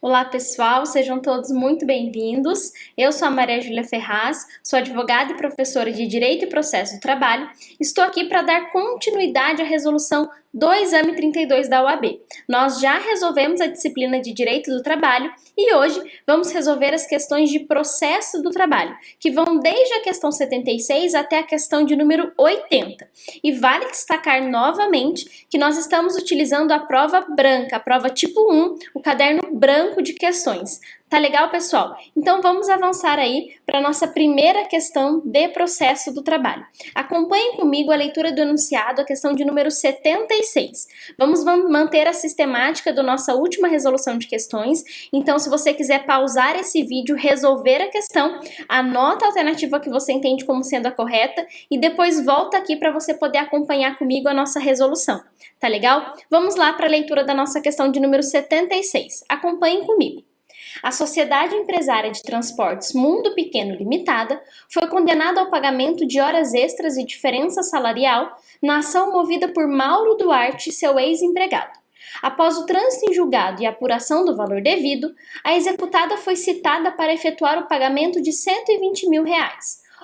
Olá pessoal, sejam todos muito bem-vindos. Eu sou a Maria Júlia Ferraz, sou advogada e professora de Direito e Processo do Trabalho. Estou aqui para dar continuidade à resolução do Exame 32 da OAB. Nós já resolvemos a disciplina de Direito do Trabalho e hoje vamos resolver as questões de processo do trabalho, que vão desde a questão 76 até a questão de número 80. E vale destacar novamente que nós estamos utilizando a prova branca, a prova tipo 1, o caderno branco de questões. Tá legal, pessoal? Então vamos avançar aí para a nossa primeira questão de processo do trabalho. Acompanhem comigo a leitura do enunciado, a questão de número 76. Vamos manter a sistemática da nossa última resolução de questões, então se você quiser pausar esse vídeo, resolver a questão, anota a alternativa que você entende como sendo a correta e depois volta aqui para você poder acompanhar comigo a nossa resolução. Tá legal? Vamos lá para a leitura da nossa questão de número 76. Acompanhem comigo. A Sociedade Empresária de Transportes Mundo Pequeno Limitada foi condenada ao pagamento de horas extras e diferença salarial na ação movida por Mauro Duarte, seu ex-empregado. Após o trânsito em julgado e a apuração do valor devido, a executada foi citada para efetuar o pagamento de R$120 mil.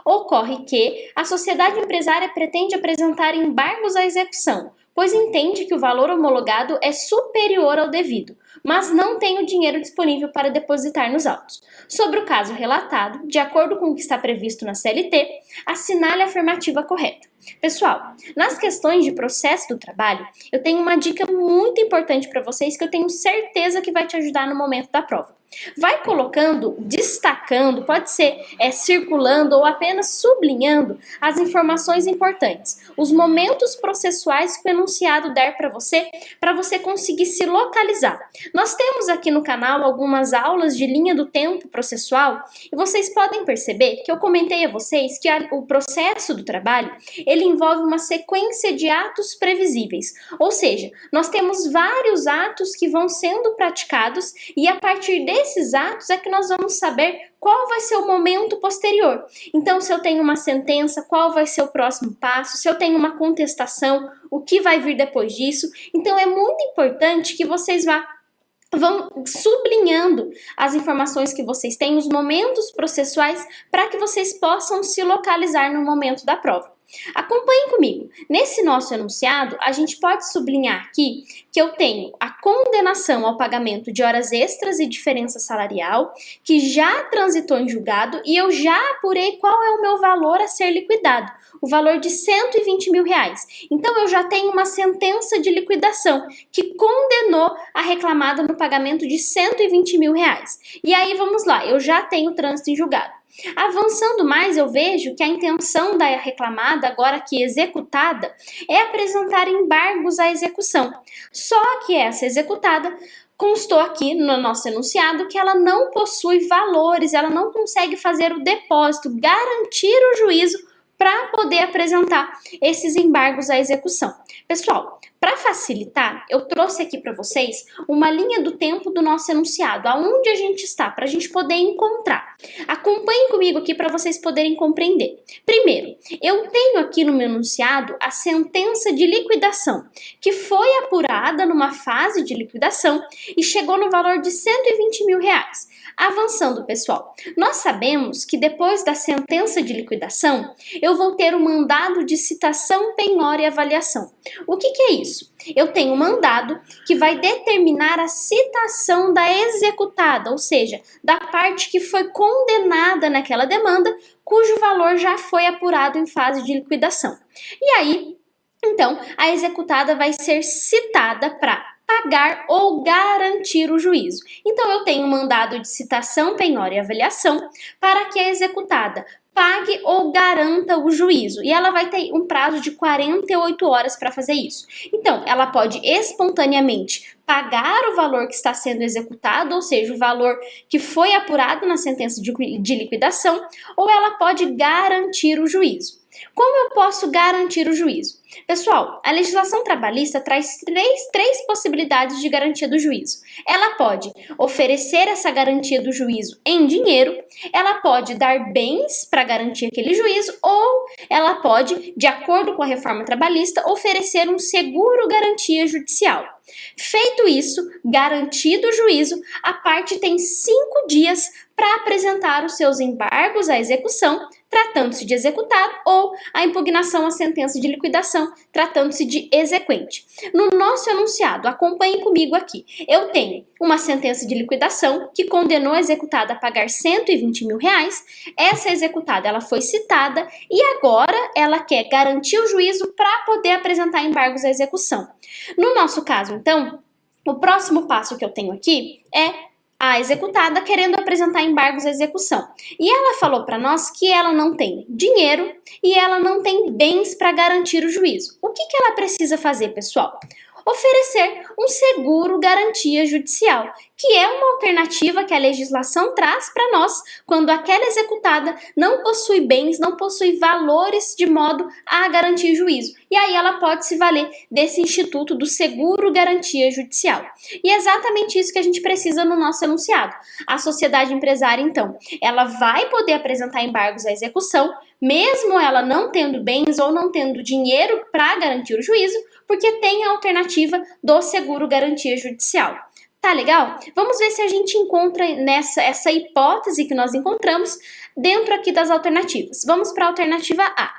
Ocorre que a sociedade empresária pretende apresentar embargos à execução, pois entende que o valor homologado é superior ao devido, mas não tem o dinheiro disponível para depositar nos autos. Sobre o caso relatado, de acordo com o que está previsto na CLT, assinale a afirmativa correta. Pessoal, nas questões de processo do trabalho, eu tenho uma dica muito importante para vocês que eu tenho certeza que vai te ajudar no momento da prova. Vai colocando, destacando, pode ser circulando ou apenas sublinhando as informações importantes, os momentos processuais que o enunciado der para você conseguir se localizar. Nós temos aqui no canal algumas aulas de linha do tempo processual e vocês podem perceber que eu comentei a vocês que o processo do trabalho ele envolve uma sequência de atos previsíveis, ou seja, nós temos vários atos que vão sendo praticados e a partir desses atos é que nós vamos saber qual vai ser o momento posterior. Então, se eu tenho uma sentença, qual vai ser o próximo passo? Se eu tenho uma contestação, o que vai vir depois disso? Então, é muito importante que vocês vão sublinhando as informações que vocês têm, os momentos processuais, para que vocês possam se localizar no momento da prova. Acompanhem comigo. Nesse nosso enunciado, a gente pode sublinhar aqui que eu tenho a condenação ao pagamento de horas extras e diferença salarial, que já transitou em julgado e eu já apurei qual é o meu valor a ser liquidado, o valor de R$120 mil. Então, eu já tenho uma sentença de liquidação que condenou a reclamada no pagamento de R$120 mil. E aí, vamos lá, eu já tenho trânsito em julgado. Avançando mais, eu vejo que a intenção da reclamada, agora aqui executada, é apresentar embargos à execução. Só que essa executada constou aqui no nosso enunciado que ela não possui valores, ela não consegue fazer o depósito, garantir o juízo para poder apresentar esses embargos à execução. Pessoal, para facilitar, eu trouxe aqui para vocês uma linha do tempo do nosso enunciado, aonde a gente está, para a gente poder encontrar. Acompanhem comigo aqui para vocês poderem compreender. Primeiro, eu tenho aqui no meu enunciado a sentença de liquidação, que foi apurada numa fase de liquidação e chegou no valor de R$120 mil. Avançando, pessoal, nós sabemos que depois da sentença de liquidação, eu vou ter o mandado de citação, penhora e avaliação. O que é isso? Eu tenho um mandado que vai determinar a citação da executada, ou seja, da parte que foi condenada naquela demanda, cujo valor já foi apurado em fase de liquidação. E aí, então, a executada vai ser citada para pagar ou garantir o juízo. Então, eu tenho um mandado de citação, penhora e avaliação para que a executada pague ou garanta o juízo. E ela vai ter um prazo de 48 horas para fazer isso. Então, ela pode espontaneamente pagar o valor que está sendo executado, ou seja, o valor que foi apurado na sentença de liquidação, ou ela pode garantir o juízo. Como eu posso garantir o juízo? Pessoal, a legislação trabalhista traz três possibilidades de garantia do juízo. Ela pode oferecer essa garantia do juízo em dinheiro, ela pode dar bens para garantir aquele juízo, ou ela pode, de acordo com a reforma trabalhista, oferecer um seguro-garantia judicial. Feito isso, garantido o juízo, a parte tem 5 dias para apresentar os seus embargos à execução, tratando-se de executado, ou a impugnação à sentença de liquidação, tratando-se de exequente. No nosso enunciado, acompanhem comigo aqui, eu tenho uma sentença de liquidação que condenou a executada a pagar R$120 mil. Essa executada ela foi citada e agora ela quer garantir o juízo para poder apresentar embargos à execução. No nosso caso, então, o próximo passo que eu tenho aqui é a executada querendo apresentar embargos à execução. E ela falou para nós que ela não tem dinheiro e ela não tem bens para garantir o juízo. O que ela precisa fazer, pessoal? Oferecer um seguro-garantia judicial, que é uma alternativa que a legislação traz para nós quando aquela executada não possui bens, não possui valores de modo a garantir juízo. E aí ela pode se valer desse instituto do seguro-garantia judicial. E é exatamente isso que a gente precisa no nosso enunciado. A sociedade empresária, então, ela vai poder apresentar embargos à execução, mesmo ela não tendo bens ou não tendo dinheiro para garantir o juízo, porque tem a alternativa do seguro-garantia judicial. Tá legal? Vamos ver se a gente encontra essa hipótese que nós encontramos dentro aqui das alternativas. Vamos para a alternativa A.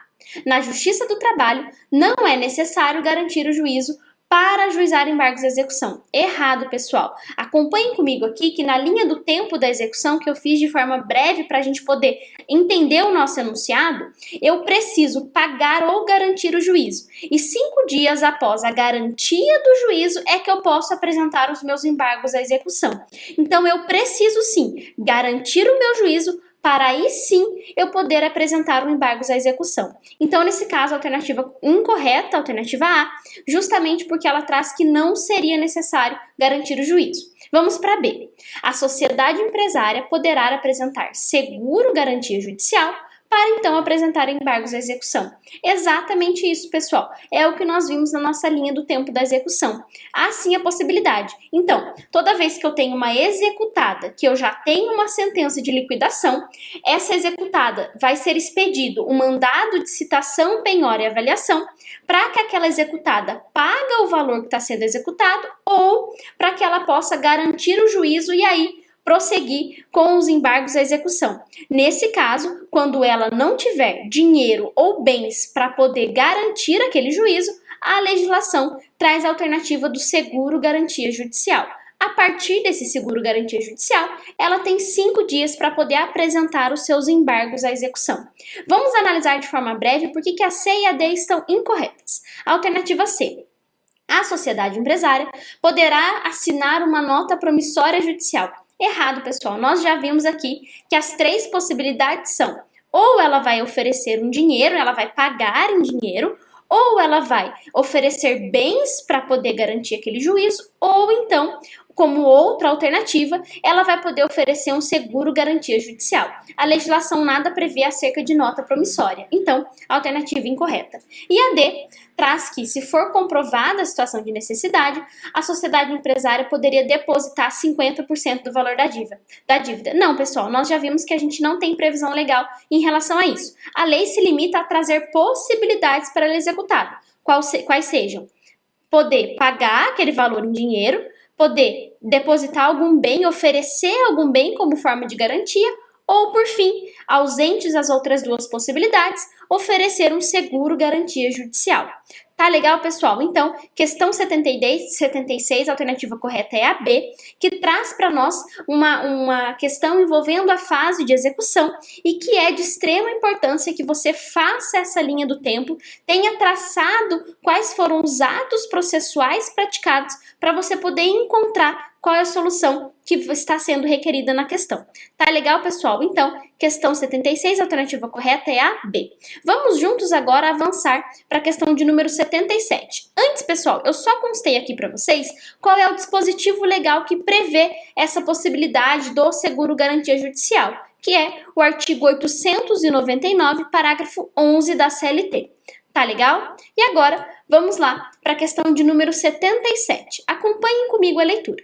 Na Justiça do Trabalho, não é necessário garantir o juízo para ajuizar embargos à execução. Errado, pessoal. Acompanhem comigo aqui que na linha do tempo da execução, que eu fiz de forma breve para a gente poder entender o nosso enunciado, eu preciso pagar ou garantir o juízo. E 5 dias após a garantia do juízo é que eu posso apresentar os meus embargos à execução. Então, eu preciso sim garantir o meu juízo para aí sim eu poder apresentar o embargos à execução. Então, nesse caso, a alternativa incorreta, a alternativa A, justamente porque ela traz que não seria necessário garantir o juízo. Vamos para B. A sociedade empresária poderá apresentar seguro-garantia judicial para então apresentar embargos à execução. Exatamente isso, pessoal. É o que nós vimos na nossa linha do tempo da execução. Há sim a possibilidade. Então, toda vez que eu tenho uma executada, que eu já tenho uma sentença de liquidação, essa executada vai ser expedido um mandado de citação, penhora e avaliação para que aquela executada pague o valor que está sendo executado ou para que ela possa garantir o juízo e aí prosseguir com os embargos à execução. Nesse caso, quando ela não tiver dinheiro ou bens para poder garantir aquele juízo, a legislação traz a alternativa do seguro-garantia judicial. A partir desse seguro-garantia judicial, ela tem 5 dias para poder apresentar os seus embargos à execução. Vamos analisar de forma breve por que a C e a D estão incorretas. A alternativa C. A sociedade empresária poderá assinar uma nota promissória judicial. Errado, pessoal. Nós já vimos aqui que as 3 possibilidades são: ou ela vai oferecer um dinheiro, ela vai pagar em dinheiro, ou ela vai oferecer bens para poder garantir aquele juízo, ou então, como outra alternativa, ela vai poder oferecer um seguro-garantia judicial. A legislação nada prevê acerca de nota promissória, então, a alternativa incorreta. E a D traz que, se for comprovada a situação de necessidade, a sociedade empresária poderia depositar 50% do valor da dívida. Não, pessoal, nós já vimos que a gente não tem previsão legal em relação a isso. A lei se limita a trazer possibilidades para ela executada, quais sejam: poder pagar aquele valor em dinheiro, poder depositar algum bem, oferecer algum bem como forma de garantia, ou, por fim, ausentes as outras 2 possibilidades, oferecer um seguro-garantia judicial. Tá legal, pessoal? Então, questão 76, a alternativa correta é a B, que traz para nós uma questão envolvendo a fase de execução e que é de extrema importância que você faça essa linha do tempo, tenha traçado quais foram os atos processuais praticados para você poder encontrar qual é a solução que está sendo requerida na questão. Tá legal, pessoal? Então, questão 76, a alternativa correta é a B. Vamos juntos agora avançar para a questão de número 77. Antes, pessoal, eu só constei aqui para vocês qual é o dispositivo legal que prevê essa possibilidade do seguro garantia judicial, que é o artigo 899, parágrafo 11 da CLT. Tá legal? E agora, vamos lá para a questão de número 77. Acompanhem comigo a leitura.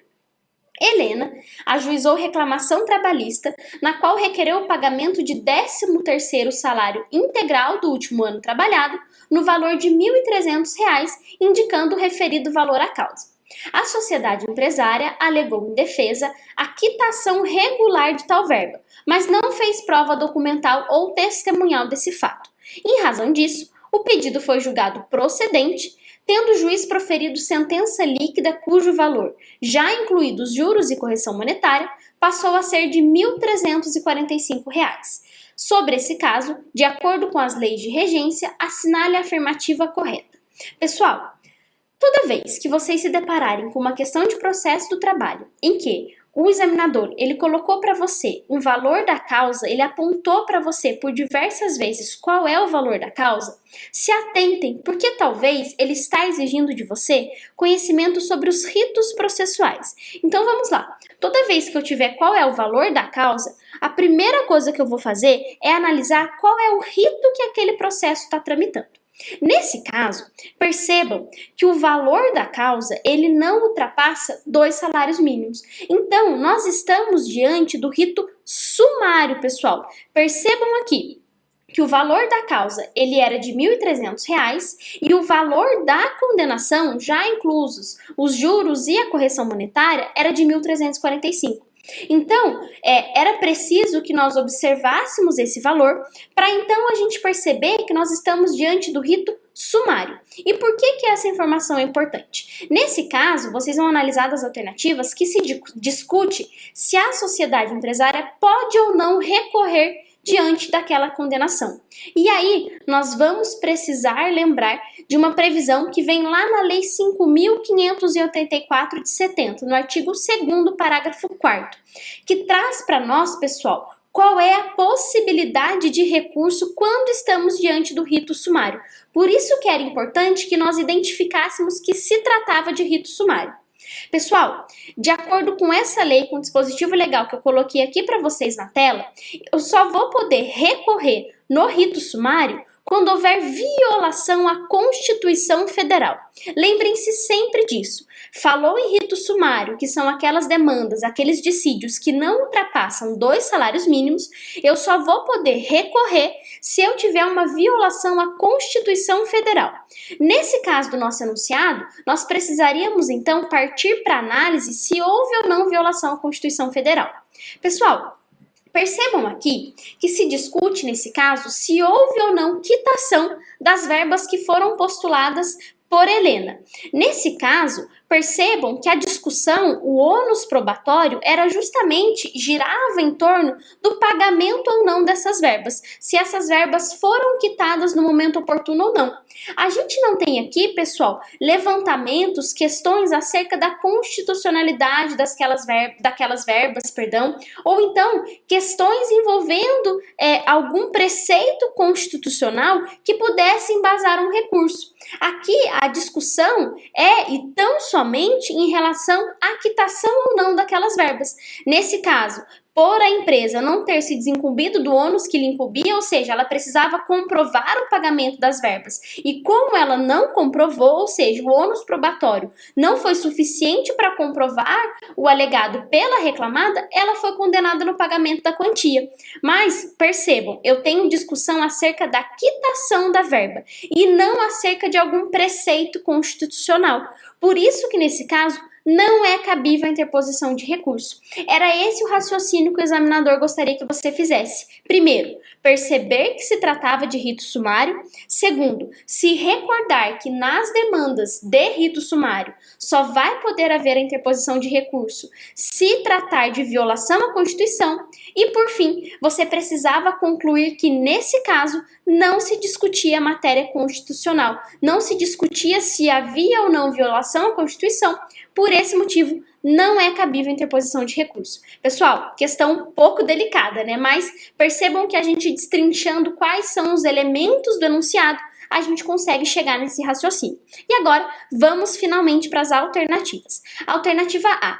Helena ajuizou reclamação trabalhista na qual requereu o pagamento de 13º salário integral do último ano trabalhado no valor de R$ 1.300, indicando o referido valor à causa. A sociedade empresária alegou em defesa a quitação regular de tal verba, mas não fez prova documental ou testemunhal desse fato. Em razão disso, o pedido foi julgado procedente, tendo o juiz proferido sentença líquida cujo valor, já incluídos juros e correção monetária, passou a ser de R$ 1.345. Sobre esse caso, de acordo com as leis de regência, assinale a afirmativa correta. Pessoal, toda vez que vocês se depararem com uma questão de processo do trabalho em que o examinador, ele colocou para você um valor da causa, ele apontou para você por diversas vezes qual é o valor da causa, se atentem, porque talvez ele está exigindo de você conhecimento sobre os ritos processuais. Então vamos lá, toda vez que eu tiver qual é o valor da causa, a primeira coisa que eu vou fazer é analisar qual é o rito que aquele processo está tramitando. Nesse caso, percebam que o valor da causa ele não ultrapassa 2 salários mínimos. Então, nós estamos diante do rito sumário, pessoal. Percebam aqui que o valor da causa ele era de R$ 1.300 e o valor da condenação, já inclusos os juros e a correção monetária, era de R$ 1.345. Então, era preciso que nós observássemos esse valor para então a gente perceber que nós estamos diante do rito sumário. E por que essa informação é importante? Nesse caso, vocês vão analisar as alternativas que se discute se a sociedade empresária pode ou não recorrer diante daquela condenação. E aí, nós vamos precisar lembrar de uma previsão que vem lá na Lei 5.584 de 70, no artigo 2º, parágrafo 4º, que traz para nós, pessoal, qual é a possibilidade de recurso quando estamos diante do rito sumário. Por isso que era importante que nós identificássemos que se tratava de rito sumário. Pessoal, de acordo com essa lei, com o dispositivo legal que eu coloquei aqui para vocês na tela, eu só vou poder recorrer no rito sumário quando houver violação à Constituição Federal. Lembrem-se sempre disso. Falou em rito sumário, que são aquelas demandas, aqueles dissídios que não ultrapassam 2 salários mínimos, eu só vou poder recorrer se eu tiver uma violação à Constituição Federal. Nesse caso do nosso enunciado, nós precisaríamos então partir para análise se houve ou não violação à Constituição Federal. Pessoal, percebam aqui que se discute nesse caso se houve ou não quitação das verbas que foram postuladas por Helena. Nesse caso, percebam que a discussão, o ônus probatório, girava em torno do pagamento ou não dessas verbas, se essas verbas foram quitadas no momento oportuno ou não. A gente não tem aqui, pessoal, levantamentos, questões acerca da constitucionalidade daquelas verbas, ou então questões envolvendo algum preceito constitucional que pudesse embasar um recurso. Aqui a discussão é e tão somente em relação à quitação ou não daquelas verbas. Nesse caso, por a empresa não ter se desincumbido do ônus que lhe incumbia, ou seja, ela precisava comprovar o pagamento das verbas. E como ela não comprovou, ou seja, o ônus probatório não foi suficiente para comprovar o alegado pela reclamada, ela foi condenada no pagamento da quantia. Mas, percebam, eu tenho discussão acerca da quitação da verba e não acerca de algum preceito constitucional. Por isso que, nesse caso, não é cabível a interposição de recurso. Era esse o raciocínio que o examinador gostaria que você fizesse. Primeiro, perceber que se tratava de rito sumário. Segundo, se recordar que nas demandas de rito sumário só vai poder haver a interposição de recurso se tratar de violação à Constituição. E, por fim, você precisava concluir que, nesse caso, não se discutia a matéria constitucional, não se discutia se havia ou não violação à Constituição. Por por esse motivo não é cabível interposição de recurso. Pessoal, questão um pouco delicada, né? Mas percebam que a gente destrinchando quais são os elementos do enunciado, a gente consegue chegar nesse raciocínio. E agora, vamos finalmente para as alternativas. Alternativa A.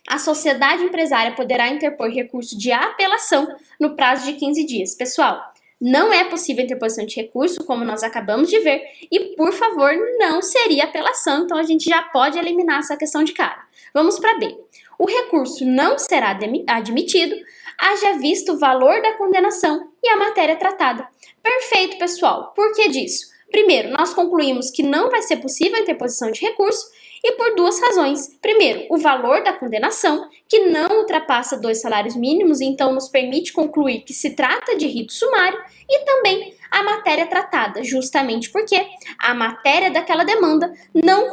A sociedade empresária poderá interpor recurso de apelação no prazo de 15 dias. Pessoal, não é possível interposição de recurso, como nós acabamos de ver, e, por favor, não seria apelação, então a gente já pode eliminar essa questão de cara. Vamos para B. O recurso não será admitido, haja visto o valor da condenação e a matéria tratada. Perfeito, pessoal. Por que disso? Primeiro, nós concluímos que não vai ser possível a interposição de recurso, e por duas razões. Primeiro, o valor da condenação, que não ultrapassa 2 salários mínimos, então nos permite concluir que se trata de rito sumário, e também a matéria tratada, justamente porque a matéria daquela demanda não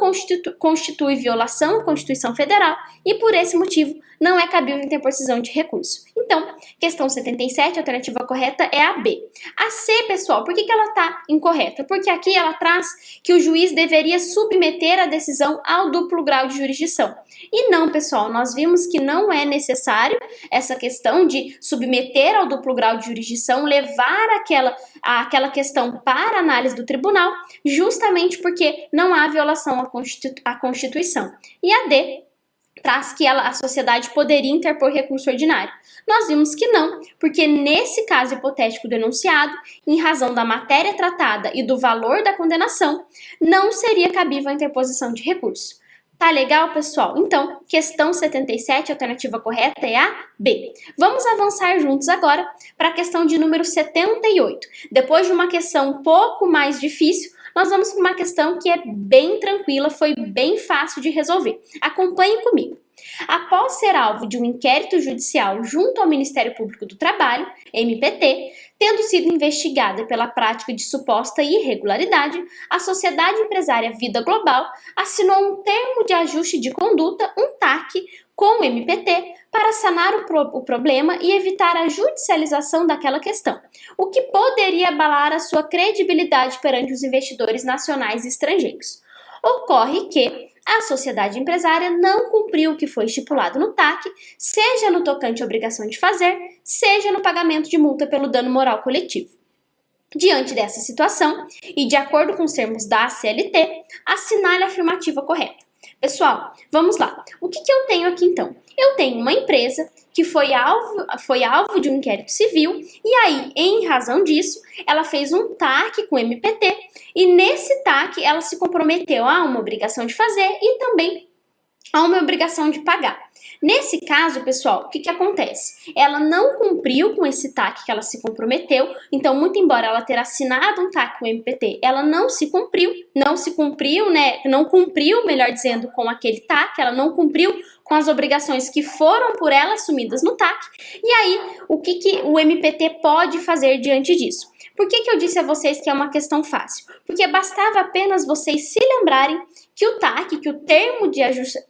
constitui violação à Constituição Federal e, por esse motivo, não é cabível interposição de recurso. Então, questão 77, a alternativa correta é a B. A C, pessoal, por que ela está incorreta? Porque aqui ela traz que o juiz deveria submeter a decisão ao duplo grau de jurisdição. E não, pessoal, nós vimos que não é necessário essa questão de submeter ao duplo grau de jurisdição, levar aquela questão para análise do tribunal, justamente porque não há violação à Constituição. E a D traz que a sociedade poderia interpor recurso ordinário. Nós vimos que não, porque nesse caso hipotético do enunciado, em razão da matéria tratada e do valor da condenação, não seria cabível a interposição de recurso. Tá legal, pessoal? Então, questão 77, a alternativa correta é a B. Vamos avançar juntos agora para a questão de número 78. Depois de uma questão um pouco mais difícil, nós vamos para uma questão que é bem tranquila, foi bem fácil de resolver. Acompanhem comigo. Após ser alvo de um inquérito judicial junto ao Ministério Público do Trabalho, MPT, tendo sido investigada pela prática de suposta irregularidade, a Sociedade Empresária Vida Global assinou um termo de ajuste de conduta, um TAC, com o MPT para sanar o problema e evitar a judicialização daquela questão, o que poderia abalar a sua credibilidade perante os investidores nacionais e estrangeiros. Ocorre que a sociedade empresária não cumpriu o que foi estipulado no TAC, seja no tocante à obrigação de fazer, seja no pagamento de multa pelo dano moral coletivo. Diante dessa situação, e de acordo com os termos da CLT, assinale a afirmativa correta. Pessoal, vamos lá. O que eu tenho aqui então? Eu tenho uma empresa que foi alvo de um inquérito civil e aí, em razão disso, ela fez um TAC com o MPT e nesse TAC ela se comprometeu a uma obrigação de fazer e também a uma obrigação de pagar. Nesse caso, pessoal, o que acontece? Ela não cumpriu com esse TAC que ela se comprometeu, então, muito embora ela ter assinado um TAC com o MPT, ela não cumpriu, melhor dizendo, com aquele TAC, ela não cumpriu com as obrigações que foram por ela assumidas no TAC, e aí, o que o MPT pode fazer diante disso? Por que eu disse a vocês que é uma questão fácil? Porque bastava apenas vocês se lembrarem que o TAC, que o termo de ajuste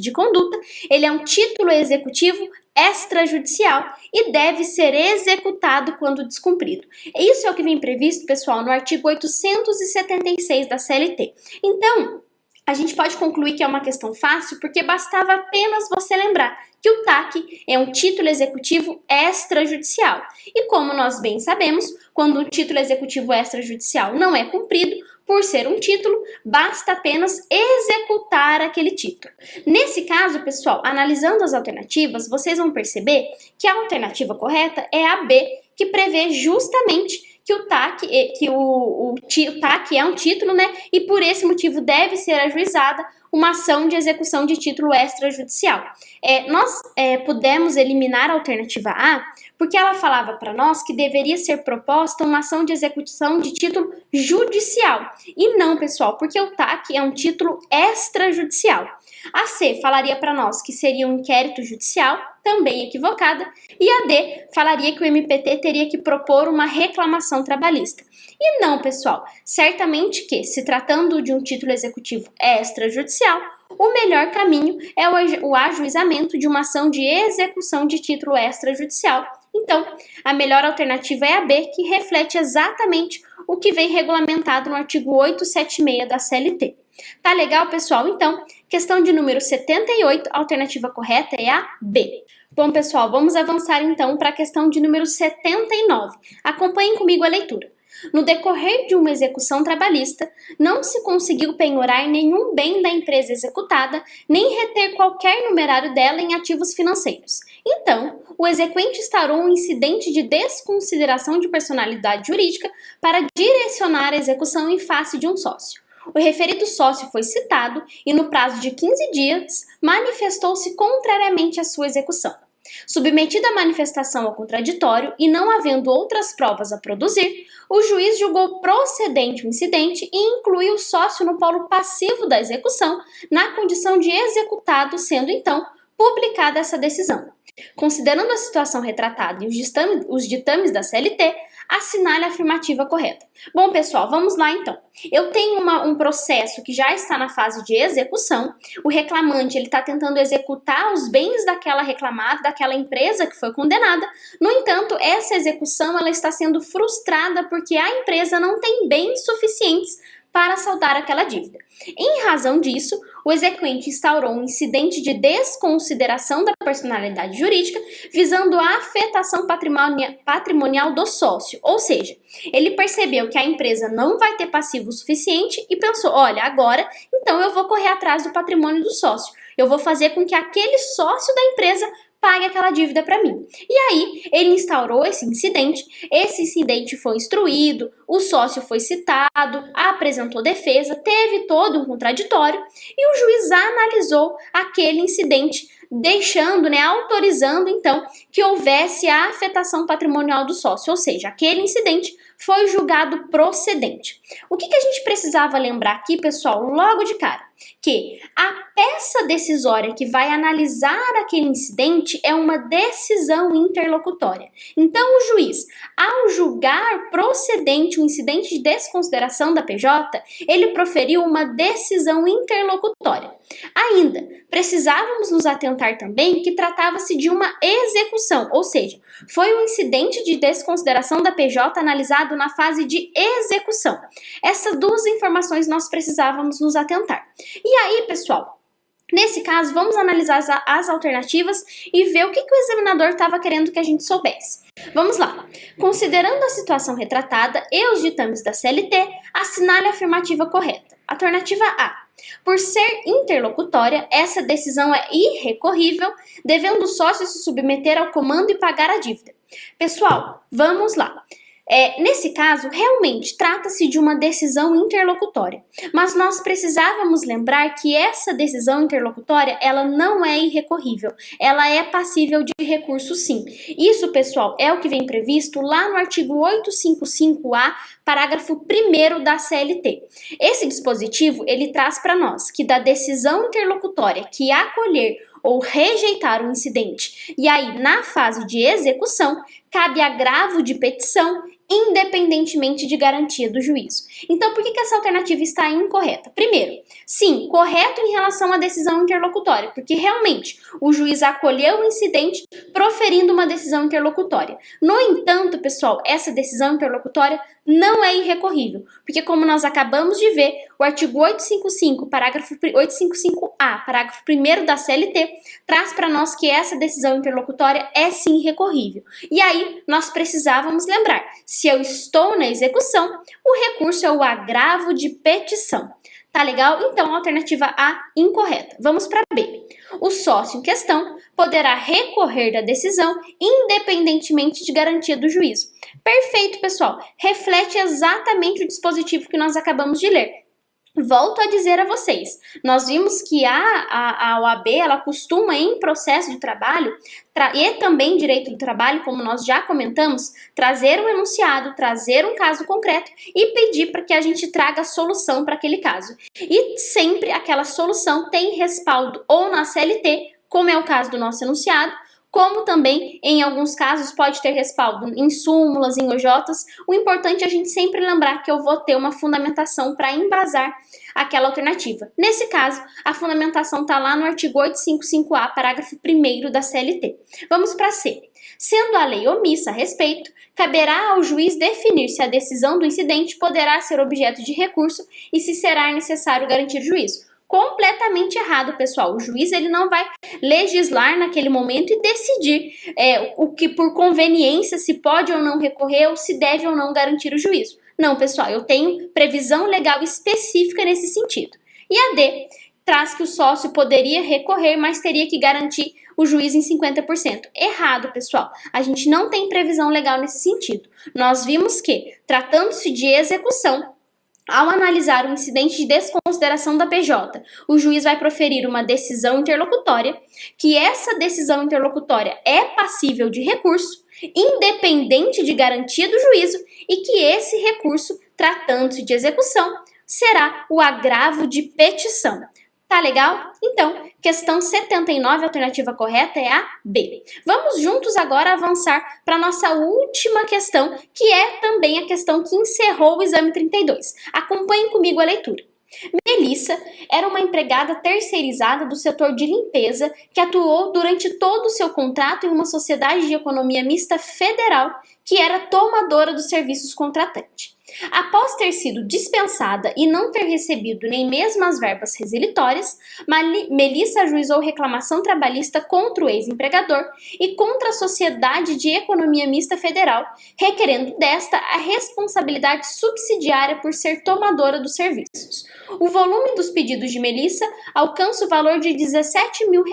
de conduta, ele é um título executivo extrajudicial e deve ser executado quando descumprido. Isso é o que vem previsto, pessoal, no artigo 876 da CLT. Então, a gente pode concluir que é uma questão fácil porque bastava apenas você lembrar que o TAC é um título executivo extrajudicial. E como nós bem sabemos, quando um título executivo extrajudicial não é cumprido, por ser um título, basta apenas executar aquele título. Nesse caso, pessoal, analisando as alternativas, vocês vão perceber que a alternativa correta é a B, que prevê justamente que o TAC, TAC é um título, né? E por esse motivo deve ser ajuizada uma ação de execução de título extrajudicial. Nós pudemos eliminar a alternativa A porque ela falava para nós que deveria ser proposta uma ação de execução de título judicial. E não, pessoal, porque o TAC é um título extrajudicial. A C falaria para nós que seria um inquérito judicial, também equivocada, e a D falaria que o MPT teria que propor uma reclamação trabalhista. E não, pessoal, certamente que, se tratando de um título executivo extrajudicial, o melhor caminho é o ajuizamento de uma ação de execução de título extrajudicial. Então, a melhor alternativa é a B, que reflete exatamente o que vem regulamentado no artigo 876 da CLT. Tá legal, pessoal? Então, questão de número 78, a alternativa correta é a B. Bom, pessoal, vamos avançar então para a questão de número 79. Acompanhem comigo a leitura. No decorrer de uma execução trabalhista, não se conseguiu penhorar nenhum bem da empresa executada, nem reter qualquer numerário dela em ativos financeiros. Então, o exequente instaurou um incidente de desconsideração de personalidade jurídica para direcionar a execução em face de um sócio. O referido sócio foi citado e, no prazo de 15 dias, manifestou-se contrariamente à sua execução. Submetida a manifestação ao contraditório e não havendo outras provas a produzir, o juiz julgou procedente o incidente e incluiu o sócio no polo passivo da execução, na condição de executado, sendo então publicada essa decisão. Considerando a situação retratada e os ditames da CLT, assinale a afirmativa correta. Bom, pessoal, vamos lá então. Eu tenho um processo que já está na fase de execução. O reclamante está tentando executar os bens daquela reclamada, daquela empresa que foi condenada. No entanto, essa execução ela está sendo frustrada porque a empresa não tem bens suficientes para saldar aquela dívida. Em razão disso, o exequente instaurou um incidente de desconsideração da personalidade jurídica, visando a afetação patrimonial do sócio, ou seja, ele percebeu que a empresa não vai ter passivo suficiente e pensou, olha, agora, então eu vou correr atrás do patrimônio do sócio, eu vou fazer com que aquele sócio da empresa pague aquela dívida para mim. E aí, ele instaurou esse incidente foi instruído, o sócio foi citado, apresentou defesa, teve todo um contraditório e o juiz analisou aquele incidente, autorizando então que houvesse a afetação patrimonial do sócio, ou seja, aquele incidente foi julgado procedente. O que a gente precisava lembrar aqui, pessoal, logo de cara? Que a peça decisória que vai analisar aquele incidente é uma decisão interlocutória. Então, o juiz, ao julgar procedente o incidente de desconsideração da PJ, ele proferiu uma decisão interlocutória. Ainda, precisávamos nos atentar também que tratava-se de uma execução, ou seja, foi um incidente de desconsideração da PJ analisado na fase de execução. Essas duas informações nós precisávamos nos atentar. E aí, pessoal, nesse caso, vamos analisar as alternativas e ver o que o examinador estava querendo que a gente soubesse. Vamos lá. Considerando a situação retratada e os ditames da CLT, assinale a afirmativa correta. Alternativa A. Por ser interlocutória, essa decisão é irrecorrível, devendo o sócio se submeter ao comando e pagar a dívida. Pessoal, vamos lá. Nesse caso, realmente trata-se de uma decisão interlocutória, mas nós precisávamos lembrar que essa decisão interlocutória ela não é irrecorrível, ela é passível de recurso sim. Isso, pessoal, é o que vem previsto lá no artigo 855-A, parágrafo 1º da CLT. Esse dispositivo, ele traz para nós que da decisão interlocutória que acolher ou rejeitar o incidente, e aí na fase de execução, cabe agravo de petição, independentemente de garantia do juízo. Então, por que essa alternativa está incorreta? Primeiro, sim, correto em relação à decisão interlocutória, porque realmente o juiz acolheu o incidente proferindo uma decisão interlocutória. No entanto, pessoal, essa decisão interlocutória não é irrecorrível, porque como nós acabamos de ver, o artigo 855, parágrafo 855-A, parágrafo 1º da CLT, traz para nós que essa decisão interlocutória é sim recorrível. E aí, nós precisávamos lembrar, se eu estou na execução, o recurso é o agravo de petição. Tá legal? Então, a alternativa A, incorreta. Vamos para B. O sócio em questão poderá recorrer da decisão independentemente de garantia do juízo. Perfeito, pessoal. Reflete exatamente o dispositivo que nós acabamos de ler. Volto a dizer a vocês, nós vimos que a OAB, ela costuma em processo de trabalho, e também direito do trabalho, como nós já comentamos, trazer um enunciado, trazer um caso concreto e pedir para que a gente traga solução para aquele caso. E sempre aquela solução tem respaldo ou na CLT, como é o caso do nosso enunciado, como também, em alguns casos, pode ter respaldo em súmulas, em OJs. O importante é a gente sempre lembrar que eu vou ter uma fundamentação para embasar aquela alternativa. Nesse caso, a fundamentação está lá no artigo 855-A, parágrafo 1º da CLT. Vamos para C. Sendo a lei omissa a respeito, caberá ao juiz definir se a decisão do incidente poderá ser objeto de recurso e se será necessário garantir juízo. Completamente errado, pessoal. O juiz ele não vai legislar naquele momento e decidir o que por conveniência, se pode ou não recorrer ou se deve ou não garantir o juízo. Não, pessoal, eu tenho previsão legal específica nesse sentido. E a D traz que o sócio poderia recorrer, mas teria que garantir o juízo em 50%. Errado, pessoal. A gente não tem previsão legal nesse sentido. Nós vimos que, tratando-se de execução, ao analisar o incidente de desconsideração da PJ, o juiz vai proferir uma decisão interlocutória, que essa decisão interlocutória é passível de recurso, independente de garantia do juízo, e que esse recurso, tratando-se de execução, será o agravo de petição. Tá legal? Então, questão 79, a alternativa correta é a B. Vamos juntos agora avançar para a nossa última questão, que é também a questão que encerrou o exame 32. Acompanhem comigo a leitura. Melissa era uma empregada terceirizada do setor de limpeza que atuou durante todo o seu contrato em uma sociedade de economia mista federal que era tomadora dos serviços contratante. Após ter sido dispensada e não ter recebido nem mesmo as verbas resilitórias, Melissa ajuizou reclamação trabalhista contra o ex-empregador e contra a Sociedade de Economia Mista Federal, requerendo desta a responsabilidade subsidiária por ser tomadora dos serviços. O volume dos pedidos de Melissa alcança o valor de R$17 mil.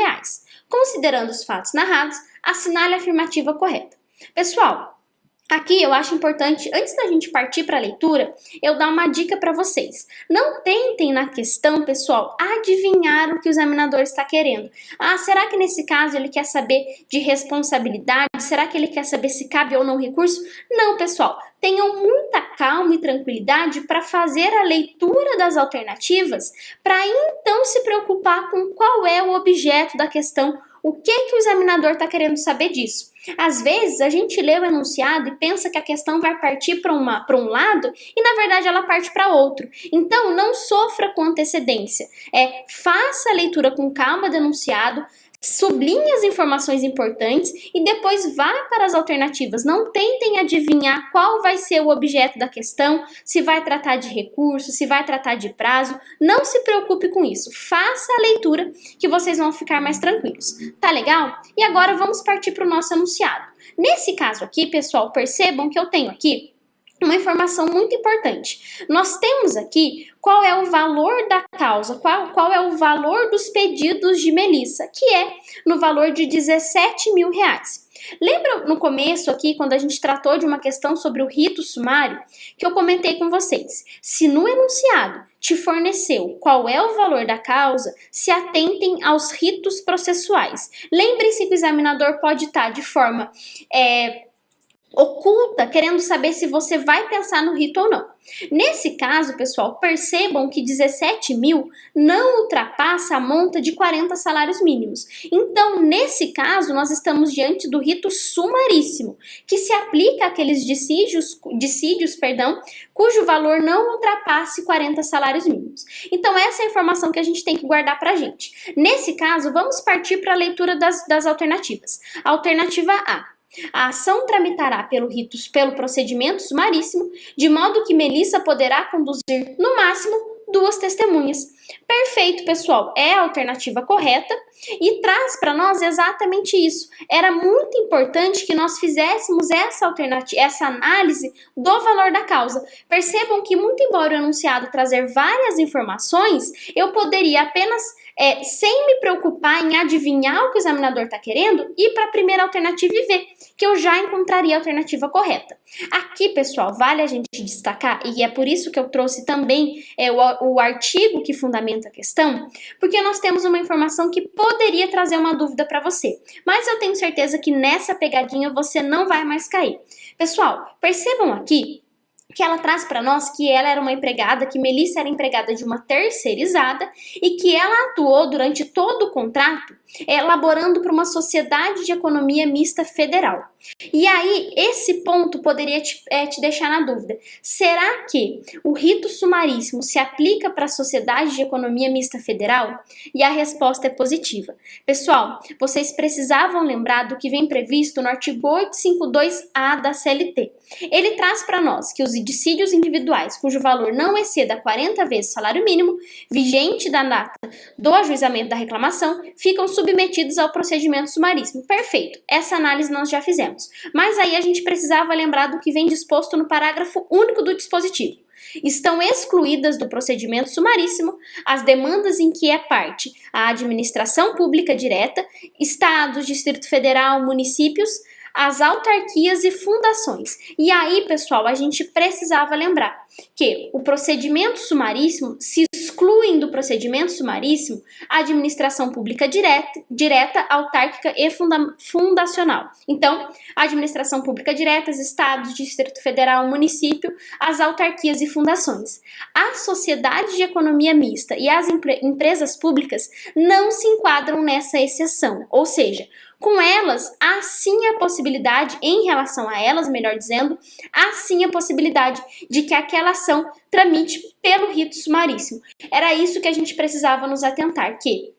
Considerando os fatos narrados, assinale a afirmativa correta. Pessoal, aqui eu acho importante, antes da gente partir para a leitura, eu dar uma dica para vocês. Não tentem na questão, pessoal, adivinhar o que o examinador está querendo. Ah, será que nesse caso ele quer saber de responsabilidade? Será que ele quer saber se cabe ou não recurso? Não, pessoal. Tenham muita calma e tranquilidade para fazer a leitura das alternativas, para então se preocupar com qual é o objeto da questão, o que o examinador está querendo saber disso. Às vezes, a gente lê o enunciado e pensa que a questão vai partir para um lado e, na verdade, ela parte para outro. Então, não sofra com antecedência. Faça a leitura com calma do enunciado, sublinhe as informações importantes e depois vá para as alternativas. Não tentem adivinhar qual vai ser o objeto da questão, se vai tratar de recurso, se vai tratar de prazo. Não se preocupe com isso. Faça a leitura que vocês vão ficar mais tranquilos. Tá legal? E agora vamos partir para o nosso enunciado. Nesse caso aqui, pessoal, percebam que eu tenho aqui uma informação muito importante. Nós temos aqui qual é o valor da causa, qual é o valor dos pedidos de Melissa, que é no valor de R$17 mil. Lembra no começo aqui, quando a gente tratou de uma questão sobre o rito sumário, que eu comentei com vocês? Se no enunciado te forneceu qual é o valor da causa, se atentem aos ritos processuais. Lembre-se que o examinador pode estar de forma oculta, querendo saber se você vai pensar no rito ou não. Nesse caso, pessoal, percebam que 17 mil não ultrapassa a monta de 40 salários mínimos. Então, nesse caso, nós estamos diante do rito sumaríssimo, que se aplica àqueles dissídios, cujo valor não ultrapasse 40 salários mínimos. Então, essa é a informação que a gente tem que guardar pra gente. Nesse caso, vamos partir para a leitura das alternativas. Alternativa A. A ação tramitará pelo procedimento sumaríssimo, de modo que Melissa poderá conduzir, no máximo, 2 testemunhas. Perfeito, pessoal. É a alternativa correta e traz para nós exatamente isso. Era muito importante que nós fizéssemos essa análise do valor da causa. Percebam que, muito embora o enunciado trazer várias informações, eu poderia apenas, sem me preocupar em adivinhar o que o examinador está querendo, ir para a primeira alternativa e ver que eu já encontraria a alternativa correta. Aqui, pessoal, vale a gente destacar, e é por isso que eu trouxe também o artigo que fundamenta a questão, porque nós temos uma informação que poderia trazer uma dúvida para você, mas eu tenho certeza que nessa pegadinha você não vai mais cair. Pessoal, percebam aqui que ela traz para nós que ela era uma empregada, que Melissa era empregada de uma terceirizada e que ela atuou durante todo o contrato elaborando para uma sociedade de economia mista federal. E aí, esse ponto poderia te deixar na dúvida. Será que o rito sumaríssimo se aplica para a sociedade de economia mista federal? E a resposta é positiva. Pessoal, vocês precisavam lembrar do que vem previsto no artigo 852-A da CLT. Ele traz para nós que os dissídios individuais cujo valor não exceda 40 vezes o salário mínimo, vigente da data do ajuizamento da reclamação, ficam submetidos ao procedimento sumaríssimo. Perfeito, essa análise nós já fizemos. Mas aí a gente precisava lembrar do que vem disposto no parágrafo único do dispositivo. Estão excluídas do procedimento sumaríssimo as demandas em que é parte a administração pública direta, estados, Distrito Federal, municípios, as autarquias e fundações. E aí, pessoal, a gente precisava lembrar que o procedimento sumaríssimo se excluem do procedimento sumaríssimo a administração pública direta, autárquica e fundacional. Então, a administração pública direta, estados, Distrito Federal, município, as autarquias e fundações. A sociedade de economia mista e as empresas públicas não se enquadram nessa exceção, ou seja, com elas, há sim a possibilidade, em relação a elas, melhor dizendo, há sim a possibilidade de que aquela ação tramite pelo rito sumaríssimo. Era isso que a gente precisava nos atentar, que,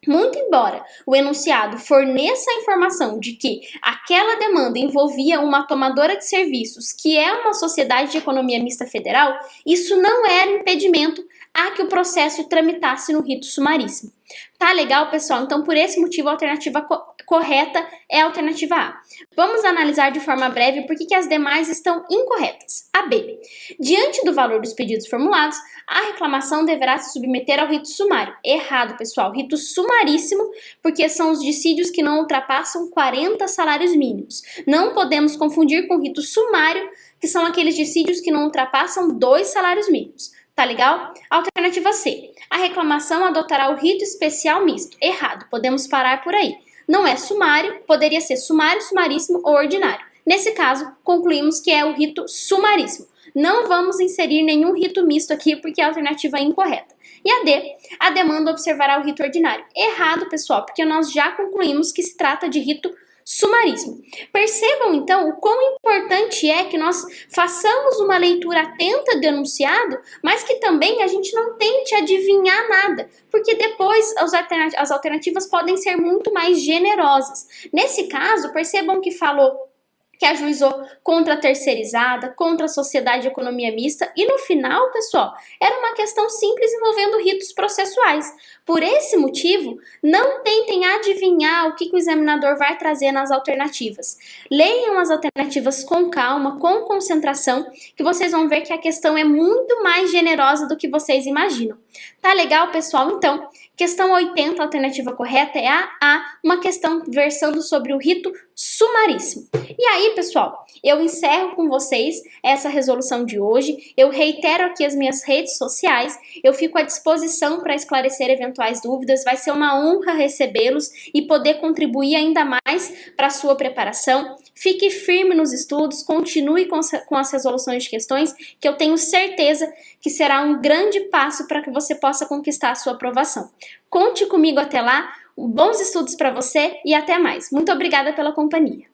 muito embora o enunciado forneça a informação de que aquela demanda envolvia uma tomadora de serviços, que é uma sociedade de economia mista federal, isso não era impedimento a que o processo tramitasse no rito sumaríssimo. Tá legal, pessoal? Então, por esse motivo, a alternativa correta é a alternativa A. Vamos analisar de forma breve por que as demais estão incorretas. A B. Diante do valor dos pedidos formulados, a reclamação deverá se submeter ao rito sumário. Errado, pessoal. Rito sumaríssimo, porque são os dissídios que não ultrapassam 40 salários mínimos. Não podemos confundir com rito sumário, que são aqueles dissídios que não ultrapassam 2 salários mínimos. Tá legal? Alternativa C. A reclamação adotará o rito especial misto. Errado, podemos parar por aí. Não é sumário, poderia ser sumário, sumaríssimo ou ordinário. Nesse caso, concluímos que é o rito sumaríssimo. Não vamos inserir nenhum rito misto aqui porque a alternativa é incorreta. E a D, a demanda observará o rito ordinário. Errado, pessoal, porque nós já concluímos que se trata de rito sumaríssimo. Percebam, então, o quão importante é que nós façamos uma leitura atenta do enunciado, mas que também a gente não tente adivinhar nada, porque depois as alternativas podem ser muito mais generosas. Nesse caso, percebam que falou que ajuizou contra a terceirizada, contra a sociedade de economia mista, e no final, pessoal, era uma questão simples envolvendo ritos processuais. Por esse motivo, não tentem adivinhar o que o examinador vai trazer nas alternativas. Leiam as alternativas com calma, com concentração, que vocês vão ver que a questão é muito mais generosa do que vocês imaginam. Tá legal, pessoal? Então, questão 80, a alternativa correta é a A, uma questão versando sobre o rito sumaríssimo. E aí, pessoal, eu encerro com vocês essa resolução de hoje. Eu reitero aqui as minhas redes sociais. Eu fico à disposição para esclarecer eventuais dúvidas. Vai ser uma honra recebê-los e poder contribuir ainda mais para a sua preparação. Fique firme nos estudos, continue com as resoluções de questões, que eu tenho certeza que será um grande passo para que você possa conquistar a sua aprovação. Conte comigo até lá. Bons estudos para você e até mais. Muito obrigada pela companhia.